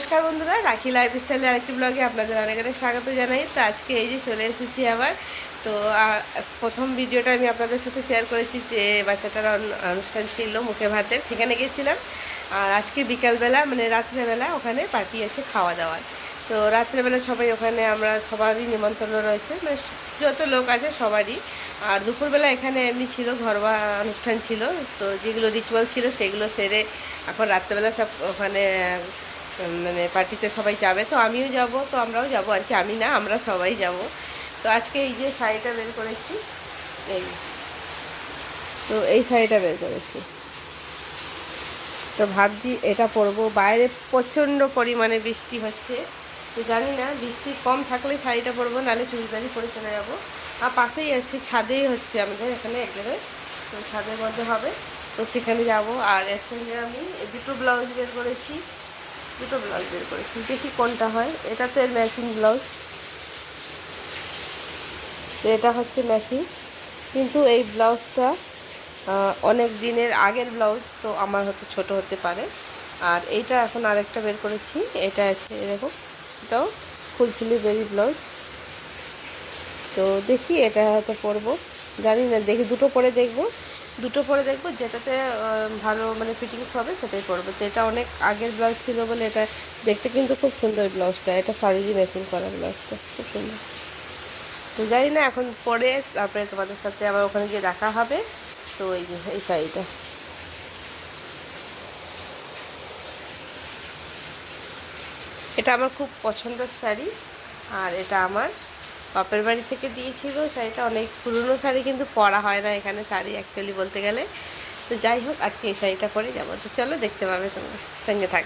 নমস্কার বন্ধুরা, রাখি লাইফস্টাইলে আরেকটি ব্লগে আপনাদের অনেক অনেক স্বাগত জানাই। তো আজকে এই যে চলে এসেছি আবার। তো প্রথম ভিডিওটা আমি আপনাদের সাথে শেয়ার করেছি যে বাচ্চাটার অনুষ্ঠান ছিল মুখে ভাতের, সেখানে গেছিলাম। আর আজকে বিকালবেলা মানে রাত্রেবেলা ওখানে পার্টি আছে খাওয়া দাওয়ার। তো রাত্রেবেলা সবাই ওখানে আমরা সবারই নিমন্ত্রণ রয়েছে, মানে যত লোক আছে সবারই। আর দুপুরবেলা এখানে এমনি ছিল ঘরোয়া অনুষ্ঠান ছিল, তো যেগুলো রিচুয়াল ছিল সেগুলো সেরে এখন রাত্রেবেলা সব ওখানে মানে পার্টিতে সবাই যাবে। তো আমিও যাব, তো আমরাও যাব আর কি, আমি না আমরা সবাই যাব। তো আজকে এই যে শাড়িটা বের করেছি, এই তো এই শাড়িটা বের করেছি। তো ভাবছি এটা পরবো। বাইরে প্রচণ্ড পরিমাণে বৃষ্টি হচ্ছে, তো জানি না বৃষ্টি কম থাকলে শাড়িটা পরবো, নাহলে চুড়িদারই পরে চলে যাবো। আর পাশেই আছে, ছাদেই হচ্ছে আমাদের এখানে এক জায়গায়, তো ছাদের মধ্যে হবে, তো সেখানে যাব। আর এর সঙ্গে আমি দুটো ব্লাউজ বের করেছি, দেখি কোনটা হয়। এটা তো এর ম্যাচিং ব্লাউজ, তো এটা হচ্ছে ম্যাচিং, কিন্তু এই ব্লাউজটা অনেক দিনের আগের ব্লাউজ, তো আমার হয়তো ছোট হতে পারে। আর এইটা এখন আরেকটা বের করেছি, এটা আছে এরকম, এটাও ফুল স্লিভেরই ব্লাউজ। তো দেখি এটা হয়তো পরবো, জানি না, দেখি দুটো পরে দেখবো যেটাতে ভালো মানে ফিটিংস হবে সেটাই পরবো। তো এটা অনেক আগের ব্লাউজ ছিল বলে এটা দেখতে কিন্তু খুব সুন্দর ব্লাউজটা, এটা শাড়িরই ম্যাচিং করা ব্লাউজটা খুব সুন্দর। তো জানি না, এখন পরে তারপরে তোমাদের সাথে আবার ওখানে গিয়ে দেখা হবে। তো এই যে এই শাড়িটা, এটা আমার খুব পছন্দের শাড়ি। আর এটা আমার বাপের বাড়ি থেকে দিয়েছিল শাড়িটা, অনেক পুরনো শাড়ি, কিন্তু পরা হয় না এখানে শাড়ি অ্যাকচুয়ালি বলতে গেলে। তো যাই হোক, আজকে এই শাড়িটা পরে যাবো। তো চলো, দেখতে পাবে, তোমার সঙ্গে থাক।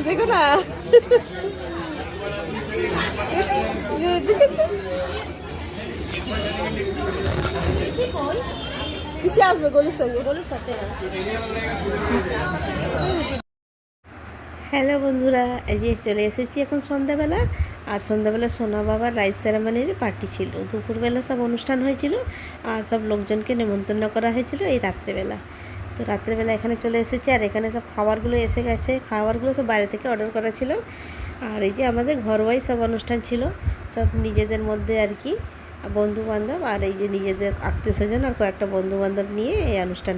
দেখো না, কিসে আসবে গলুর সঙ্গে, গলুর সাথে। হ্যালো বন্ধুরা, এই যে চলে এসেছি এখন সন্ধ্যাবেলা। আর সন্ধ্যাবেলা সোনা বাবার রাইস সেরেমনির পার্টি ছিল, দুপুরবেলা সব অনুষ্ঠান হয়েছিল আর সব লোকজনকে নেমন্তন্ন করা হয়েছিল এই রাত্রেবেলা। তো রাত্রেবেলা এখানে চলে এসেছি, আর এখানে সব খাবারগুলো এসে গেছে, খাবারগুলো সব বাইরে থেকে অর্ডার করা ছিল। আর এই যে আমাদের ঘরোয়াই সব অনুষ্ঠান ছিল, সব নিজেদের মধ্যে আর কি, বন্ধুবান্ধব আর এই যে নিজেদের আত্মীয় স্বজন আর কয়েকটা বন্ধুবান্ধব নিয়ে এই অনুষ্ঠান।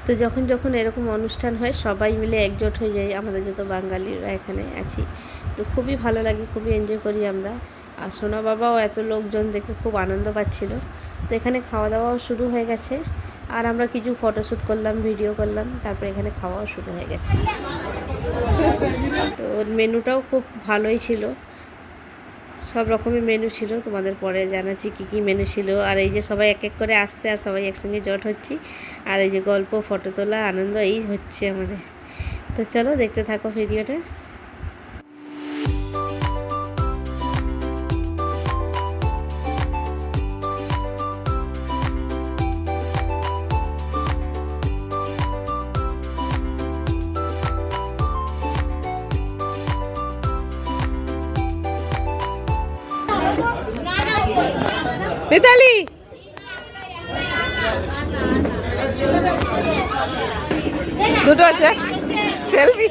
তো যখন এরকম অনুষ্ঠান হয় সবাই মিলে একজোট হয়ে যায়, আমাদের যত বাঙালিরা এখানে আছি, তো খুবই ভালো লাগে, খুবই এনজয় করি আমরা। আর সোনা বাবাও এত লোকজন দেখে খুব আনন্দ পাচ্ছিল। তো এখানে খাওয়া দাওয়াও শুরু হয়ে গেছে, আর আমরা কিছু ফটোশ্যুট করলাম, ভিডিও করলাম, তারপরে এখানে খাওয়াও শুরু হয়ে গেছে। তো মেনুটাও খুব ভালোই ছিল, সব রকমের মেনু ছিল, তোমাদের পরে জানাচ্ছি কী মেনু ছিল। আর এই যে সবাই এক এক করে আসছে আর সবাই একসঙ্গে জট হচ্ছি, আর এই যে গল্প, ফটো তোলা, আনন্দ এই হচ্ছে আমাদের। তো চলো দেখতে থাকো ভিডিওটা। মিতালি, দুটো আছে সেলফি।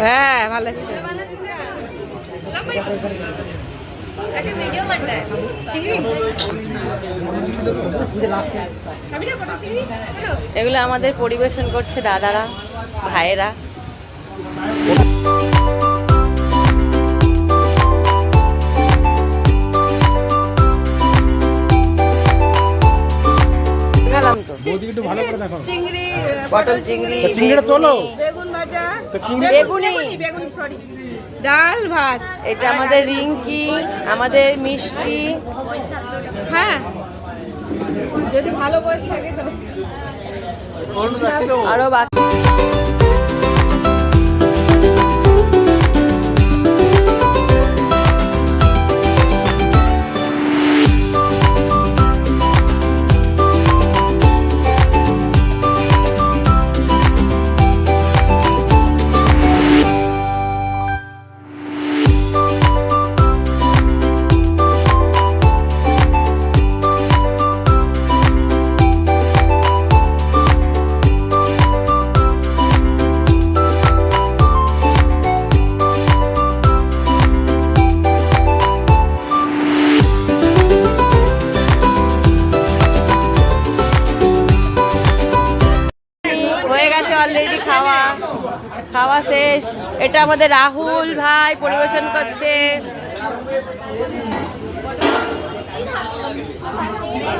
হ্যাঁ ভালো এসছে। এগুলো আমাদের পরিবেশন করছে দাদারা, ভাইয়েরা। চিংড়ি, পটল চিংড়ি, বেগুন ভাজা, বেগুনি সরি, ডাল ভাত। এটা আমাদের রিঙ্কি, আমাদের মিষ্টি। হ্যাঁ, যদি ভালো বয়স থাকে তো আরো বাকি। অলরেডি খাওয়া খাওয়া শেষ। এটা আমাদের রাহুল ভাই পরিবেশন করছে।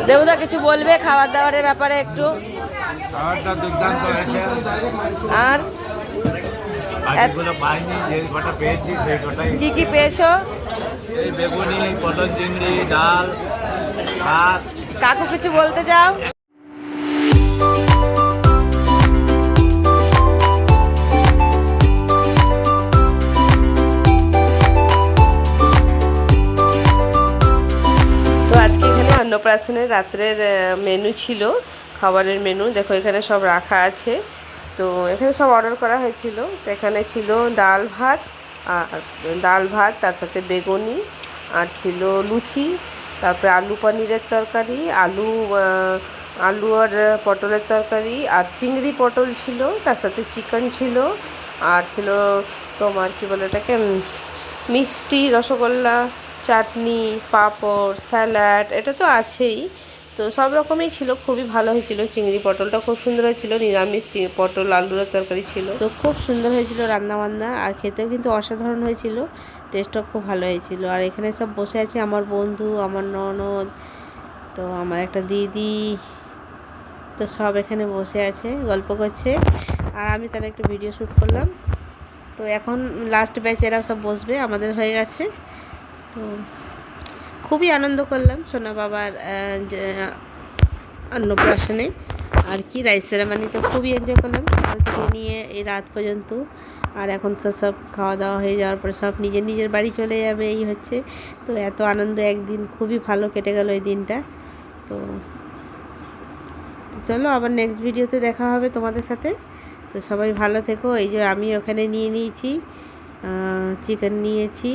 দেবুদা কিছু বলবে খাবার দাবারের ব্যাপারে একটু? খাবারটা দুর্দান্ত হয়েছে। আর এগুলো পাইনি, যে কটা পেয়েছি সেই কটাই। কি কি পেয়েছো? এই বেগুনি, পটল, চিংড়ি, ডাল, ভাত। কাকু কিছু বলতে চাও? তো আজকে এখানে অন্নপ্রাশনের রাত্রের মেনু ছিল, খাবারের মেনু। দেখো এখানে সব রাখা আছে। তো এখানে সব অর্ডার করা হয়েছিল। তো এখানে ছিল ডাল ভাত, আর ডাল ভাত তার সাথে বেগুনি, আর ছিল লুচি, তারপরে আলু পনিরের তরকারি, আলু আর পটলের তরকারি, আর চিংড়ি পটল ছিল, তার সাথে চিকেন ছিল, আর ছিল তোমার কী বলে এটাকে মিষ্টি, রসগোল্লা, চাটনি, পাঁপড়, স্যালাড, এটা তো আছেই। তো সব রকমই ছিল, খুবই ভালো হয়েছিল। চিংড়ি পটলটা খুব সুন্দর হয়েছিল, নিরামিষ পটল আলুর তরকারি ছিল। তো খুব সুন্দর হয়েছিল রান্নাবান্না, আর খেতেও কিন্তু অসাধারণ হয়েছিল, টেস্টও খুব ভালো হয়েছিল। আর এখানে সব বসে আছে আমার বন্ধু, আমার ননদ, তো আমার একটা দিদি, তো সব এখানে বসে আছে গল্প করছে, আর আমি তার একটু ভিডিও শ্যুট করলাম। তো এখন লাস্ট ব্যাচ এরা সব বসবে, আমাদের হয়ে গেছে। তো খুবই আনন্দ করলাম সোনা বাবার অন্নপ্রাশনে, আর কি রাইস সেরেমানি তো খুবই এনজয় করলাম সকাল থেকে নিয়ে এই রাত পর্যন্ত। আর এখন তো সব খাওয়া দাওয়া হয়ে যাওয়ার পরে সব নিজের নিজের বাড়ি চলে যাবে, এই হচ্ছে। তো এত আনন্দ একদিন, খুবই ভালো কেটে গেল এই দিনটা। তো চলো আবার নেক্সট ভিডিওতে দেখা হবে তোমাদের সাথে। তো সবাই ভালো থেকো। এই যে আমি ওখানে নিয়ে নিয়েছি চিকেন নিয়েছি,